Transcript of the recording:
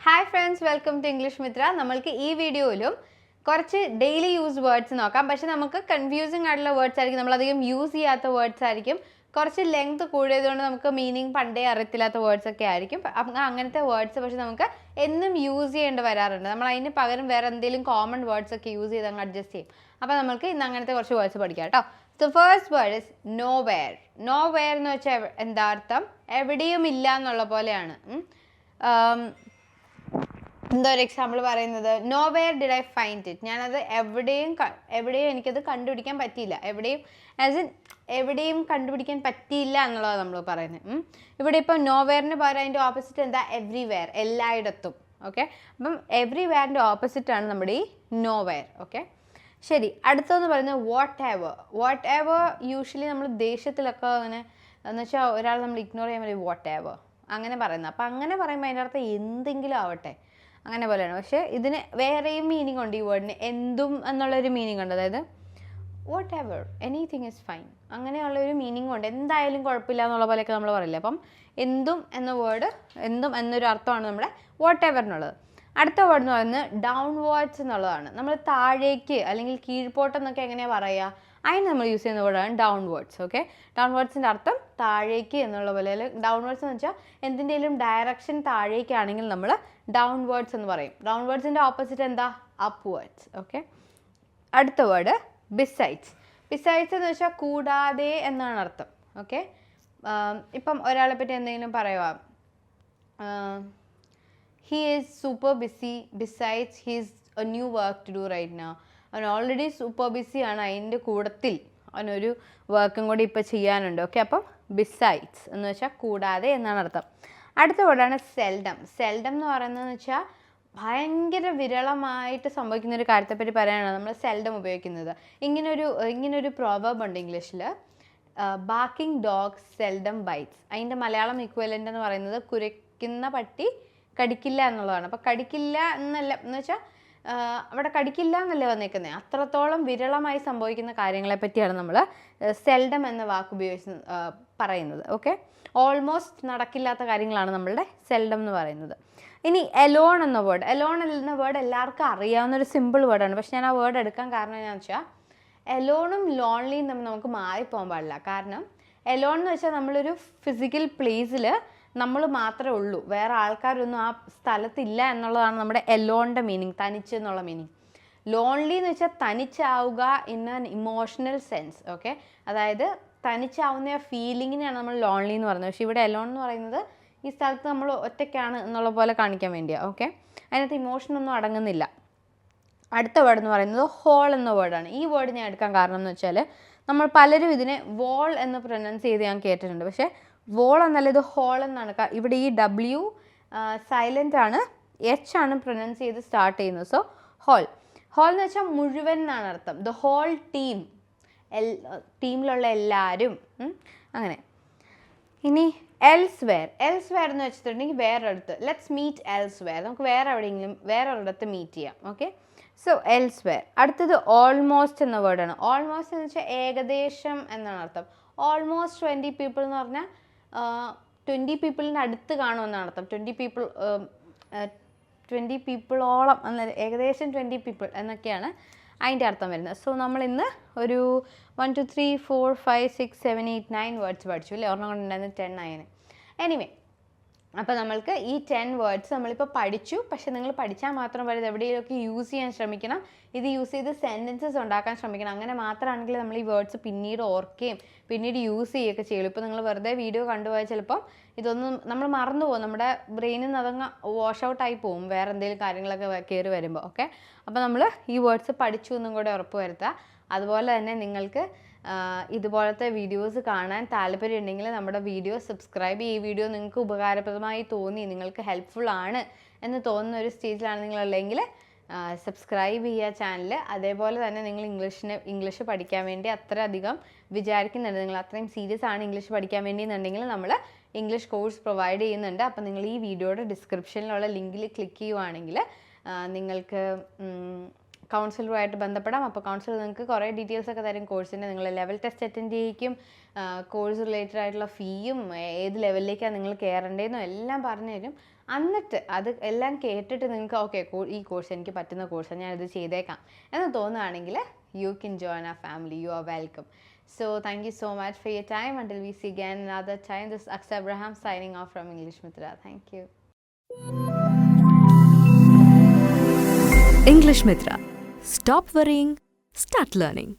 Hi friends, welcome to English Mithra. നമ്മൾക്ക് ഈ വീഡിയോയിലും കുറച്ച് ഡെയിലി യൂസ് വേർഡ്സ് നോക്കാം. പക്ഷെ നമുക്ക് കൺഫ്യൂസിംഗ് ആയിട്ടുള്ള വേർഡ്സ് ആയിരിക്കും, നമ്മൾ അധികം യൂസ് ചെയ്യാത്ത വേർഡ്സ് ആയിരിക്കും. കുറച്ച് ലെങ്ത് കൂടിയതുകൊണ്ട് നമുക്ക് മീനിങ് പണ്ടേ അറിയത്തില്ലാത്ത വേർഡ്സ് ഒക്കെ ആയിരിക്കും. അങ്ങനത്തെ വേർഡ്സ് പക്ഷെ നമുക്ക് എന്നും യൂസ് ചെയ്യേണ്ടി വരാറുണ്ട്. നമ്മൾ അതിന് പകരം വേറെ എന്തെങ്കിലും കോമൺ വേർഡ്സ് ഒക്കെ യൂസ് ചെയ്ത് അങ്ങ് അഡ്ജസ്റ്റ് ചെയ്യും. അപ്പോൾ നമുക്ക് ഇന്ന് അങ്ങനത്തെ കുറച്ച് വേർഡ്സ് പഠിക്കാം കേട്ടോ. So first word is nowhere. Nowhere എന്ന് വെച്ചാൽ എന്താ അർത്ഥം? എവിടെയും ഇല്ല എന്നുള്ള പോലെയാണ്. എന്താ ഒരു എക്സാമ്പിൾ പറയുന്നത്, nowhere did I find it. ഞാനത് എവിടെയും എനിക്കത് കണ്ടുപിടിക്കാൻ പറ്റിയില്ല. എവിടെയും ആസ് ഇൻ എവിടെയും കണ്ടുപിടിക്കാൻ പറ്റിയില്ല എന്നുള്ളതാണ് നമ്മൾ പറയുന്നത്. ഇവിടെ ഇപ്പോൾ നോ വെയറിന് പകരം അതിൻ്റെ ഓപ്പോസിറ്റ് എന്താ? എവ്രിവെയർ, എല്ലായിടത്തും. ഓക്കെ, അപ്പം എവ്രിവെയറിൻ്റെ ഓപ്പോസിറ്റാണ് നമ്മുടെ ഈ നോ വെയർ. ഓക്കെ, ശരി. അടുത്തതെന്ന് പറയുന്നത് what ever. What ever usually നമ്മൾ ദേഷ്യത്തിലൊക്കെ അങ്ങനെ എന്ന് വെച്ചാൽ ഒരാൾ നമ്മൾ ഇഗ്നോർ ചെയ്യാൻ വേണ്ടി വാട്ട് എവർ അങ്ങനെ പറയുന്നത്. അപ്പം അങ്ങനെ പറയുമ്പോൾ അതിൻ്റെ അർത്ഥം എന്തെങ്കിലും ആവട്ടെ അങ്ങനെ പോലെയാണ്. പക്ഷേ ഇതിന് വേറെയും മീനിങ് ഉണ്ട്. ഈ വേർഡിന് എന്തും എന്നുള്ളൊരു മീനിങ് ഉണ്ട്. അതായത് what ever, anything is fine, അങ്ങനെയുള്ളൊരു മീനിങ് ഉണ്ട്. എന്തായാലും കുഴപ്പമില്ല എന്നുള്ള പോലെയൊക്കെ നമ്മൾ പറയില്ല. അപ്പം എന്തും എന്ന വേർഡ്, എന്തും എന്നൊരു അർത്ഥമാണ് നമ്മുടെ വാട്ട് എവറിനുള്ളത്. അടുത്ത വേർഡ് എന്ന് പറയുന്നത് ഡൗൺവേർഡ്സ് എന്നുള്ളതാണ്. നമ്മൾ താഴേക്ക് അല്ലെങ്കിൽ കീഴ്പോട്ടെന്നൊക്കെ എങ്ങനെയാണ് പറയുക, അതിന് നമ്മൾ യൂസ് ചെയ്യുന്ന വേർഡാണ് ഡൗൺവേർഡ്സ്. ഓക്കെ, ഡൗൺവേർഡ്സിൻ്റെ അർത്ഥം താഴേക്ക് എന്നുള്ള പോലെ. ഡൗൺവേർഡ്സ് എന്ന് വെച്ചാൽ എന്തിൻ്റെയും ഡയറക്ഷൻ താഴേക്കാണെങ്കിൽ നമ്മൾ ഡൗൺവേർഡ്സ് എന്ന് പറയും. ഡൗൺവേർഡ്സിൻ്റെ ഓപ്പോസിറ്റ് എന്താ? അപ്വേർഡ്സ്. ഓക്കെ, അടുത്ത വേർഡ് ബിസൈഡ്സ്. ബിസൈഡ്സ് എന്ന് വെച്ചാൽ കൂടാതെ എന്നാണ് അർത്ഥം. ഓക്കെ, ഇപ്പം ഒരാളെ പറ്റി എന്തെങ്കിലും പറയുക, he is super busy, besides he is a new work to do right now. അവൻ ഓൾറെഡി സൂപ്പർ ബിസി ആണ്, അതിൻ്റെ കൂടത്തിൽ അവനൊരു വർക്കും കൂടി ഇപ്പോൾ ചെയ്യാനുണ്ട്. ഓക്കെ, അപ്പം ബിസൈഡ്സ് എന്ന് വെച്ചാൽ കൂടാതെ എന്നാണ് അർത്ഥം. അടുത്ത വേർഡാണ് സെൽഡം. സെൽഡം എന്ന് പറയുന്നതെന്ന് വെച്ചാൽ ഭയങ്കര വിരളമായിട്ട് സംഭവിക്കുന്ന ഒരു കാര്യത്തെപ്പറ്റി പറയാനാണ് നമ്മൾ സെൽഡം ഉപയോഗിക്കുന്നത്. ഇങ്ങനൊരു പ്രോവർബ് ഉണ്ട് ഇംഗ്ലീഷിൽ, ബാക്കിംഗ് ഡോഗ് സെൽഡം ബൈറ്റ്സ്. അതിൻ്റെ മലയാളം ഇക്വലൻ്റ് എന്ന് പറയുന്നത് കുരയ്ക്കുന്ന പട്ടി കടിക്കില്ല എന്നുള്ളതാണ്. അപ്പോൾ കടിക്കില്ല എന്നല്ല എന്ന് വെച്ചാൽ അവിടെ കടിക്കില്ല എന്നല്ലേ വന്നേക്കുന്നത്. അത്രത്തോളം വിരളമായി സംഭവിക്കുന്ന കാര്യങ്ങളെ പറ്റിയാണ് നമ്മൾ സെൽഡം എന്ന വാക്ക് ഉപയോഗിച്ച് പറയുന്നത്. ഓക്കെ, ഓൾമോസ്റ്റ് നടക്കില്ലാത്ത കാര്യങ്ങളാണ് നമ്മളുടെ സെൽഡം എന്ന് പറയുന്നത്. ഇനി എലോൺ എന്ന വേർഡ്. എലോൺ എന്ന വേർഡ് എല്ലാവർക്കും അറിയാവുന്നൊരു സിമ്പിൾ വേർഡാണ്. പക്ഷെ ഞാൻ ആ വേർഡ് എടുക്കാൻ കാരണം എന്താണെന്ന് വെച്ചാൽ എലോണും ലോൺലിയും തമ്മിൽ നമുക്ക് മാറിപ്പോകാൻ പാടില്ല. കാരണം എലോൺ എന്ന് വെച്ചാൽ നമ്മളൊരു ഫിസിക്കൽ പ്ലേസിൽ നമ്മൾ മാത്രമേ ഉള്ളൂ, വേറെ ആൾക്കാരൊന്നും ആ സ്ഥലത്തില്ല എന്നുള്ളതാണ് നമ്മുടെ എലോണിൻ്റെ മീനിങ്, തനിച്ച് എന്നുള്ള മീനിങ്. ലോൺലി എന്ന് വെച്ചാൽ തനിച്ചാവുക in an emotional sense. Okay, അതായത് തനിച്ചാവുന്ന ആ ഫീലിങ്ങിനെയാണ് നമ്മൾ ലോൺലി എന്ന് പറയുന്നത്. പക്ഷേ ഇവിടെ എലോൺ എന്ന് പറയുന്നത് ഈ സ്ഥലത്ത് നമ്മൾ ഒറ്റയ്ക്കാണ് എന്നുള്ള പോലെ കാണിക്കാൻ വേണ്ടിയാണ്. ഓക്കെ, അതിനകത്ത് ഇമോഷനൊന്നും അടങ്ങുന്നില്ല. അടുത്ത വേർഡ് എന്ന് പറയുന്നത് ഹോൾ എന്ന വേർഡാണ്. ഈ വേർഡ് ഞാൻ എടുക്കാൻ കാരണം എന്ന് വെച്ചാൽ നമ്മൾ പലരും ഇതിനെ വോൾ എന്ന് പ്രൊനൗൺസ് ചെയ്ത് ഞാൻ കേട്ടിട്ടുണ്ട്. പക്ഷേ വോൾ എന്നല്ല, ഇത് ഹോൾ എന്നാണ്. ഇവിടെ ഈ ഡബ്ല്യു സൈലൻ്റ് ആണ്, എച്ച് ആണ് പ്രൊനൗൺസ് ചെയ്ത് സ്റ്റാർട്ട് ചെയ്യുന്നത്. So whole. ഹോൾ എന്ന് വെച്ചാൽ മുഴുവൻ എന്നാണ് അർത്ഥം. ദ ഹോൾ ടീം, ടീമിലുള്ള എല്ലാവരും, അങ്ങനെ. ഇനി എൽസ്വെയർ. എൽസ്വെയർ എന്ന് വെച്ചിട്ടുണ്ടെങ്കിൽ വേറൊരിടത്ത്. Let's meet elsewhere. നമുക്ക് വേറൊരിടത്ത് മീറ്റ് ചെയ്യാം. Okay, so elsewhere. അടുത്തത് ഓൾമോസ്റ്റ് എന്ന വേർഡാണ്. ഓൾമോസ്റ്റ് എന്ന് വെച്ചാൽ ഏകദേശം എന്നാണ് അർത്ഥം. ഓൾമോസ്റ്റ് 20 പീപ്പിൾ എന്ന് പറഞ്ഞാൽ 20 പീപ്പിളിൻ്റെ അടുത്ത് കാണുമെന്നാണ് അർത്ഥം. 20 പീപ്പിളോളം എന്ന, ഏകദേശം 20 പീപ്പിൾ എന്നൊക്കെയാണ് അതിൻ്റെ അർത്ഥം വരുന്നത്. സോ നമ്മൾ ഇന്ന് ഒരു 1 2 3 4 5 6 7 8 9 വേർഡ്സ് പഠിച്ചു അല്ലേ? ഒരെണ്ണം കൊണ്ടുണ്ടായിരുന്നു 10 ആയതിന്. എനിവേ, അപ്പോൾ നമ്മൾക്ക് ഈ 10 വേർഡ്സ് നമ്മളിപ്പോൾ പഠിച്ചു. പക്ഷേ നിങ്ങൾ പഠിച്ചാൽ മാത്രം വരെ എവിടെയെങ്കിലുമൊക്കെ യൂസ് ചെയ്യാൻ ശ്രമിക്കണം. ഇത് യൂസ് ചെയ്ത് സെൻറ്റൻസസ് ഉണ്ടാക്കാൻ ശ്രമിക്കണം. അങ്ങനെ മാത്രമാണെങ്കിൽ നമ്മൾ ഈ വേർഡ്സ് പിന്നീട് ഓർക്കുകയും പിന്നീട് യൂസ് ചെയ്യുകയൊക്കെ ചെയ്യുള്ളൂ. ഇപ്പോൾ നിങ്ങൾ വെറുതെ വീഡിയോ കണ്ടുപോയാൽ ചിലപ്പം ഇതൊന്നും നമ്മൾ മറന്നു പോകും. നമ്മുടെ ബ്രെയിനിൽ നിന്ന് അതങ്ങ് വാഷ് ഔട്ടായി പോകും വേറെ എന്തെങ്കിലും കാര്യങ്ങളൊക്കെ കയറി വരുമ്പോൾ. ഓക്കെ, അപ്പോൾ നമ്മൾ ഈ വേർഡ്സ് പഠിച്ചു എന്നും കൂടെ ഉറപ്പ് വരുത്തുക. അതുപോലെ തന്നെ നിങ്ങൾക്ക് ഇതുപോലത്തെ വീഡിയോസ് കാണാൻ താല്പര്യമുണ്ടെങ്കിൽ നമ്മുടെ വീഡിയോ സബ്സ്ക്രൈബ് ചെയ്യുക. ഈ വീഡിയോ നിങ്ങൾക്ക് ഉപകാരപ്രദമായി തോന്നി, നിങ്ങൾക്ക് ഹെൽപ്ഫുൾ ആണ് എന്ന് തോന്നുന്ന ഒരു സ്റ്റേജിലാണ് നിങ്ങളുള്ളതെങ്കിൽ സബ്സ്ക്രൈബ് ചെയ്യുക ചാനൽ. അതേപോലെ തന്നെ നിങ്ങൾ ഇംഗ്ലീഷ് പഠിക്കാൻ വേണ്ടി അത്രയധികം വിചാരിക്കുന്നുണ്ട്, നിങ്ങൾ അത്രയും സീരിയസ് ആണ് ഇംഗ്ലീഷ് പഠിക്കാൻ വേണ്ടി എന്നുണ്ടെങ്കിൽ നമ്മൾ ഇംഗ്ലീഷ് കോഴ്സ് പ്രൊവൈഡ് ചെയ്യുന്നുണ്ട്. അപ്പോൾ നിങ്ങൾ ഈ വീഡിയോയുടെ ഡിസ്ക്രിപ്ഷനിലുള്ള ലിങ്കിൽ ക്ലിക്ക് ചെയ്യുവാണെങ്കിൽ നിങ്ങൾക്ക് കൗൺസിലറുമായിട്ട് ബന്ധപ്പെടാം. അപ്പോൾ കൗൺസിലർ നിങ്ങൾക്ക് കുറേ ഡീറ്റെയിൽസ് ഒക്കെ തരും കോഴ്സിൻ്റെ. നിങ്ങൾ ലെവൽ ടെസ്റ്റ് അറ്റൻഡ് ചെയ്യിക്കും, കോഴ്സ് റിലേറ്റഡ് ആയിട്ടുള്ള ഫീയും ഏത് ലെവലിലേക്കാണ് നിങ്ങൾ കയറേണ്ടതെന്നും എല്ലാം പറഞ്ഞു തരും. എന്നിട്ട് അത് എല്ലാം കേട്ടിട്ട് നിങ്ങൾക്ക് ഓക്കെ ഈ കോഴ്സ് എനിക്ക് പറ്റുന്ന കോഴ്സാണ്, ഞാനിത് ചെയ്തേക്കാം എന്ന് തോന്നുകയാണെങ്കിൽ you can join our family. You are welcome. So thank you so much for your time. Until we see again another time, this is Aksa Abraham signing off from English Mithra. Thank you. English Mithra. Stop worrying, start learning.